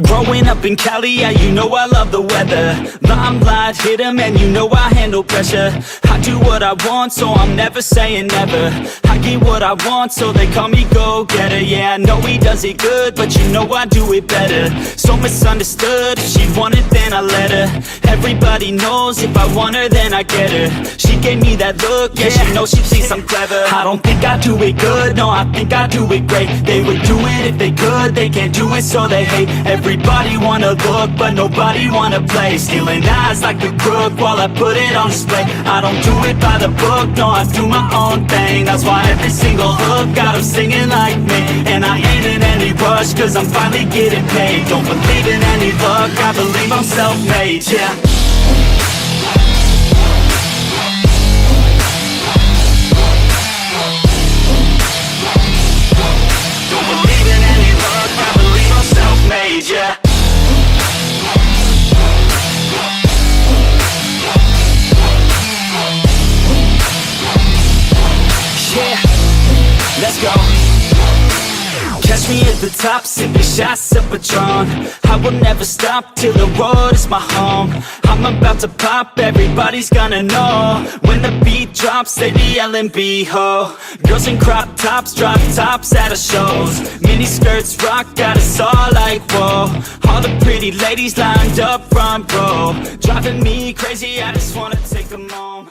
Growing up in Cali, yeah, you know I love the weather. Limelight hit 'em and you know I handle pressure. I do what I want, so I'm never saying never. I get what I want, so they call me go-getter. Yeah, I know he does it good, but you know I do it better. So misunderstood, if she wanted then I let her. Everybody knows if I want her then I get her. She gave me that look, yeah, she knows she thinks I'm clever. I don't think I do it good, no, I think I do it great. They would do it if they could, they can't do it so they hate. Everybody wanna look, but nobody wanna play. Stealing eyes like a crook while I put it on display. I don't do it by the book, no, I do my own thing. That's why every single hook got them singing like me. And I ain't in any rush, cause I'm finally getting paid. Don't believe in any luck, I believe I'm self-made, yeah. Don't believe in any luck, I believe I'm self-made, yeah. Let's go. Catch me at the top, sipping shots of Patron. I will never stop till the road is my home. I'm about to pop, everybody's gonna know. When the beat drops, they be yelling B-ho. Girls in crop tops, drop tops at our shows. Mini skirts rock, got us all like whoa. All the pretty ladies lined up front row. Driving me crazy, I just wanna take them home.